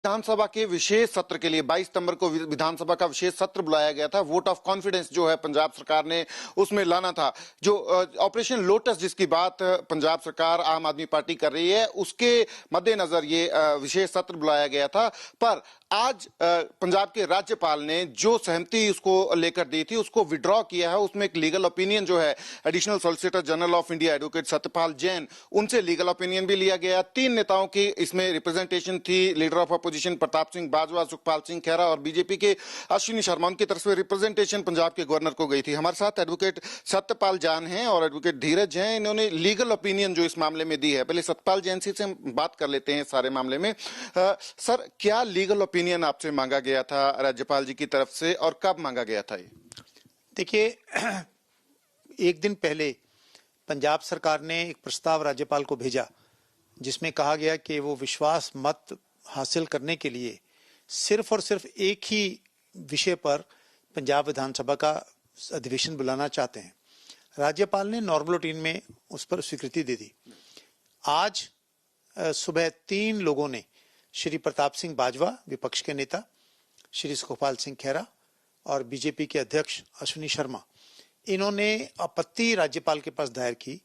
विधानसभा के विशेष सत्र के लिए 22 सितंबर को विधानसभा का विशेष सत्र बुलाया गया था। वोट ऑफ कॉन्फिडेंस जो है पंजाब सरकार ने उसमें लाना था। जो ऑपरेशन लोटस जिसकी बात पंजाब सरकार आम आदमी पार्टी कर रही है, उसके मद्देनजर ये विशेष सत्र बुलाया गया था। पर आज पंजाब के राज्यपाल ने जो सहमति उसको लेकर दी थी उसको विड्रॉ किया है। उसमें एक लीगल ओपिनियन जो है additional solicitor general of India advocate Satyapal Jain, उनसे लीगल ओपिनियन भी लिया गया। 3 नेताओं की इसमें रिप्रेजेंटेशन थी। Leader of opposition Pratap Singh Bajwa, Sukhpal Singh Khaira और बीजेपी के अश्विनी शर्मा, उनकी तरफ से रिप्रेजेंटेशन पंजाब के गवर्नर को गई थी। हमारे साथ एडवोकेट सत्यपाल जैन हैं और एडवोकेट धीरज हैं। इन्होंने लीगल ओपिनियन जो इस मामले में दी है, पहले सत्यपाल जैन से हम बात कर लेते हैं सारे मामले में। सर, क्या लीगल ओपिनियन आपसे मांगा गया था राज्यपाल जी की तरफ से और कब मांगा गया था? ये देखिए, एक दिन पहले पंजाब सरकार ने एक प्रस्ताव राज्यपाल को भेजा जिसमें कहा गया कि वो विश्वास मत हासिल करने के लिए सिर्फ और सिर्फ एक ही विषय पर पंजाब विधानसभा का अधिवेशन बुलाना चाहते हैं। राज्यपाल ने नॉर्मल रूटीन में उस पर स्वीकृति दे दी। आज सुबह 3 लोगों ने, श्री प्रताप सिंह बाजवा विपक्ष के नेता, श्री सुखपाल सिंह खैरा और बीजेपी के अध्यक्ष अश्विनी शर्मा, इन्होंने आपत्ति राज्यपाल के पास दायर की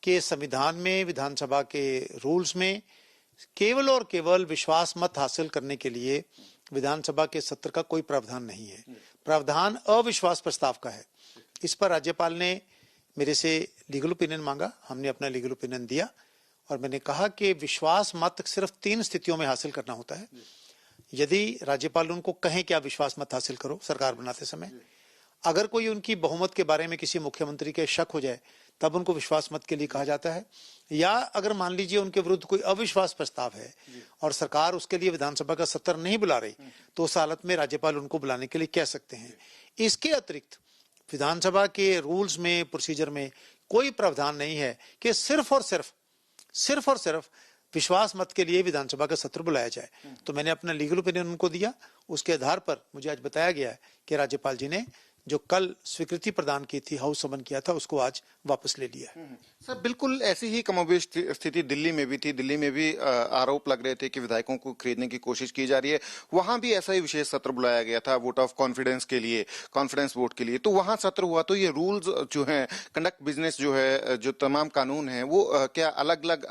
कि संविधान में, विधानसभा के रूल्स में केवल और केवल विश्वास मत हासिल करने के लिए विधानसभा के सत्र का कोई प्रावधान नहीं है। प्रावधान अविश्वास प्रस्ताव का है। इस पर राज्यपाल ने मेरे से लीगल ओपिनियन मांगा। हमने अपना लीगल ओपिनियन दिया और मैंने कहा कि विश्वास मत सिर्फ 3 स्थितियों में हासिल करना होता है। यदि राज्यपाल उनको कहें कि आप विश्वास मत हासिल करो सरकार बनाते समय, अगर कोई उनकी बहुमत के बारे में किसी मुख्यमंत्री के शक हो जाए तब उनको विश्वास मत के लिए कहा जाता है, या अगर मान लीजिए उनके विरुद्ध कोई अविश्वास प्रस्ताव है और सरकार उसके लिए विधानसभा का सत्र नहीं बुला रही, तो उस हालत में राज्यपाल उनको बुलाने के लिए कह सकते हैं। इसके अतिरिक्त विधानसभा के रूल्स में, प्रोसीजर में कोई प्रावधान नहीं है कि सिर्फ और सिर्फ विश्वास मत के लिए विधानसभा का सत्र बुलाया जाए। तो मैंने अपना लीगल ओपिनियन उनको दिया। उसके आधार पर मुझे आज बताया गया है कि राज्यपाल जी ने जो कल स्वीकृति प्रदान की थी, हाउस समन किया था, उसको आज वापस ले लिया है। सर, बिल्कुल ऐसी ही कमोबेश स्थिति दिल्ली में भी थी। दिल्ली में भी आरोप लग रहे थे कि विधायकों को खरीदने की कोशिश की जा रही है। वहां भी ऐसा ही विशेष सत्र बुलाया गया था वोट ऑफ कॉन्फिडेंस के लिए, कॉन्फिडेंस वोट के लिए। तो वहां सत्र हुआ तो ये रूल्स जो है, कंडक्ट बिजनेस जो है, जो तमाम कानून है, वो क्या अलग अलग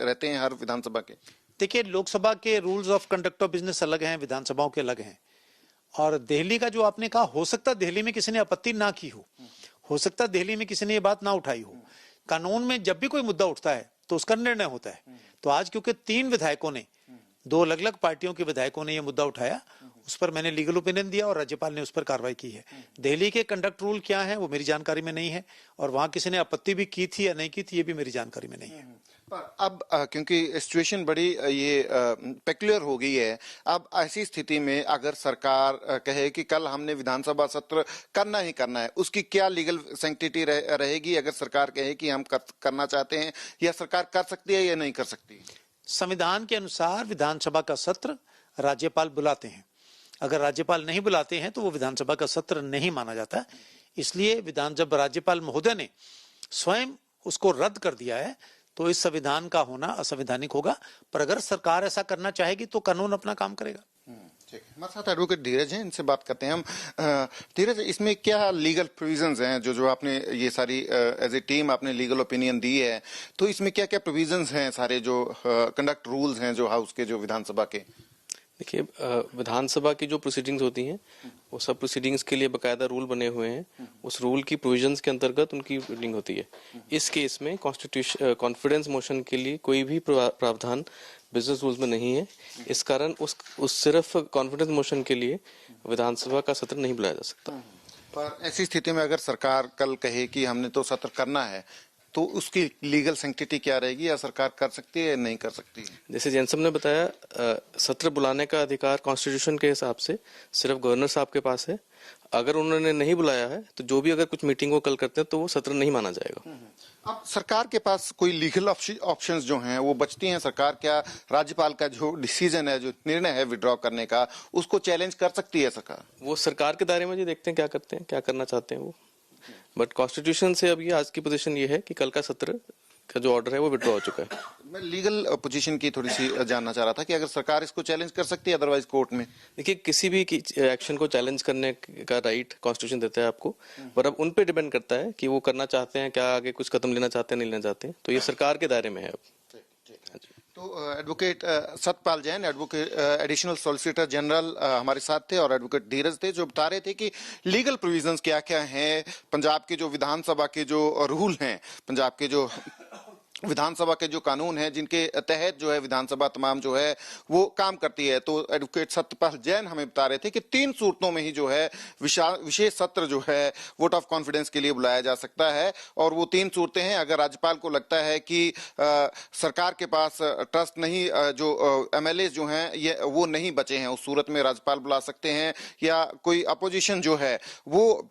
रहते हैं हर विधानसभा के? देखिए, लोकसभा के rules of conduct of business अलग हैं, विधानसभाओं के अलग हैं। और दिल्ली का जो आपने कहा, हो सकता दिल्ली में किसी ने आपत्ति ना की हो सकता दिल्ली में किसी ने ये बात ना उठाई हो। कानून में जब भी कोई मुद्दा उठता है तो उसका निर्णय होता है। तो आज क्योंकि 3 विधायकों ने, 2 अलग अलग पार्टियों के विधायकों ने ये मुद्दा उठाया, उस पर मैंने लीगल ओपिनियन दिया और राज्यपाल ने उस पर कार्रवाई की है। दिल्ली के कंडक्ट रूल क्या है वो मेरी जानकारी में नहीं है, और वहां किसी ने आपत्ति भी की थी या नहीं की थी ये भी मेरी जानकारी में नहीं है। पर अब क्योंकि सिचुएशन बड़ी ये पेक्युलर हो गई है, अब ऐसी स्थिति में अगर सरकार कहे कि कल हमने विधानसभा सत्र करना ही करना है, उसकी क्या लीगल सैंक्टिटी रहेगी? अगर सरकार कहे कि हम करना चाहते हैं, या सरकार कर सकती है या नहीं कर सकती? संविधान के अनुसार विधानसभा का सत्र राज्यपाल बुलाते हैं। अगर राज्यपाल नहीं बुलाते हैं तो वो विधानसभा का सत्र नहीं माना जाता। इसलिए जब राज्यपाल महोदय ने स्वयं उसको रद्द कर दिया है तो इस संविधान का होना असंवैधानिक होगा। पर अगर सरकार ऐसा करना चाहेगी तो कानून अपना काम करेगा। ठीक है, हमारे साथ एडवोकेट धीरज हैं, इनसे बात करते हैं हम। धीरज, इसमें क्या लीगल प्रोविजंस हैं? जो आपने ये सारी एज ए टीम आपने लीगल ओपिनियन दी है, तो इसमें क्या क्या प्रोविजंस हैं? सारे जो कंडक्ट रूल्स हैं जो हाउस के, जो विधानसभा के। देखिए, विधानसभा की जो प्रोसीडिंग्स होती हैं वो सब प्रोसीडिंग्स के लिए बकायदा रूल बने हुए हैं। उस रूल की प्रोविजंस के अंतर्गत उनकी रीडिंग होती है। इस केस में कॉन्फिडेंस मोशन के लिए कोई भी प्रावधान बिजनेस रूल्स में नहीं है। इस कारण उस सिर्फ कॉन्फिडेंस मोशन के लिए विधानसभा का सत्र नहीं बुलाया जा सकता। पर ऐसी स्थिति में अगर सरकार कल कहे कि हमने तो सत्र करना है, तो उसकी लीगल सैंक्टिटी क्या रहेगी? या सरकार कर सकती है या नहीं कर सकती? जैसे जैन साहब ने बताया, सत्र बुलाने का अधिकार कॉन्स्टिट्यूशन के हिसाब से सिर्फ गवर्नर साहब के पास है। अगर उन्होंने नहीं बुलाया है तो जो भी अगर कुछ मीटिंग को कल करते हैं तो वो सत्र नहीं माना जाएगा। अब सरकार के पास कोई लीगल ऑप्शंस जो हैं वो बचती हैं? सरकार क्या राज्यपाल का जो डिसीजन है, जो निर्णय है विड्रॉ करने का, उसको चैलेंज कर सकती है सरकार? वो सरकार के दायरे में जी देखते हैं क्या करते हैं, क्या करना चाहते हैं वो। बट कॉन्स्टिट्यूशन से अभी आज की पोजीशन ये है कि कल का सत्र का जो ऑर्डर है वो विड्रॉ हो चुका है। मैं लीगल पोजीशन की थोड़ी सी जानना चाह रहा था कि अगर सरकार इसको चैलेंज कर सकती है अदरवाइज कोर्ट में। देखिए, किसी भी एक्शन को चैलेंज करने का राइट कॉन्स्टिट्यूशन देता है आपको, पर अब उन पे डिपेंड करता है कि वो करना चाहते हैं क्या, आगे कुछ कदम लेना चाहते हैं नहीं लेना चाहते हैं, तो ये सरकार के दायरे में है अब। तो advocate Satpal Jain, advocate additional solicitor general हमारे साथ थे, और एडवोकेट धीरज थे, जो बता रहे थे कि लीगल प्रोविजंस क्या क्या हैं, पंजाब के जो विधानसभा के जो रूल हैं, पंजाब के जो विधानसभा के जो कानून हैं, जिनके तहत जो है विधानसभा तमाम जो है वो काम करती है। तो एडवोकेट सतपाल जैन हमें बता रहे थे कि 3 सूरतों में ही जो है विशेष सत्र जो है वोट ऑफ कॉन्फिडेंस के लिए बुलाया जा सकता है, और वो 3 सूरतें हैं। अगर राज्यपाल को लगता है कि सरकार के पास ट्रस्ट नहीं, जो एमएलए जो हैं ये वो नहीं बचे हैं, उस सूरत में राज्यपाल बुला सकते हैं, या कोई अपोजिशन जो है वो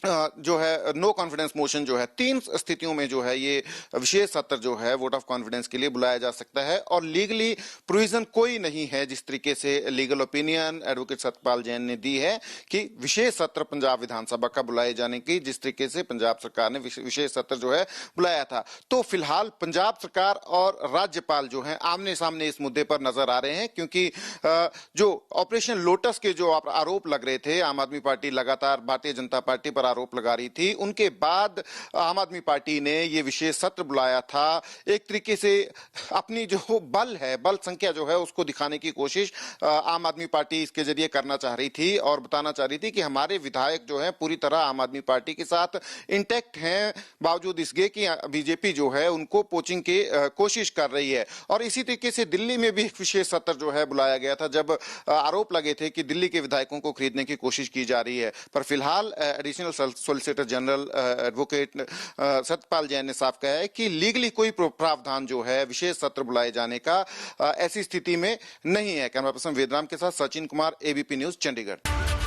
जो है नो कॉन्फिडेंस मोशन जो है, 3 स्थितियों में जो है ये विशेष सत्र जो है वोट ऑफ कॉन्फिडेंस के लिए बुलाया जा सकता है। और लीगली प्रोविजन कोई नहीं है, जिस तरीके से legal opinion advocate Satpal Jain ने दी है कि विशेष सत्र पंजाब विधानसभा का बुलाए जाने की, जिस तरीके से पंजाब सरकार ने विशेष सत्र जो है बुलाया था। तो फिलहाल पंजाब सरकार और राज्यपाल जो है आमने सामने इस मुद्दे पर नजर आ रहे हैं, क्योंकि जो ऑपरेशन लोटस के जो आरोप लग रहे थे, आम आदमी पार्टी लगातार भारतीय जनता पार्टी पर आरोप लगा रही थी, उनके बाद आम आदमी पार्टी ने यह विशेष सत्र बुलाया था। एक तरीके से अपनी जो बल है, बल संख्या जो है उसको दिखाने की कोशिश आम आदमी पार्टी इसके जरिए करना चाह रही थी, और बताना चाह रही थी कि हमारे विधायक जो है पूरी तरह आम आदमी पार्टी के साथ इंटैक्ट हैं, बावजूद इसके कि बीजेपी जो है उनको पोचिंग की कोशिश कर रही है। और इसी तरीके से दिल्ली में भी एक विशेष सत्र जो है बुलाया गया था, जब आरोप लगे थे कि दिल्ली के विधायकों को खरीदने की कोशिश की जा रही है। पर फिलहाल additional solicitor general advocate Satpal Jain ने साफ कहा है कि लीगली कोई प्रावधान जो है विशेष सत्र बुलाए जाने का ऐसी स्थिति में नहीं है। कैमरा पर्सन वेदराम के साथ सचिन कुमार, एबीपी न्यूज, चंडीगढ़।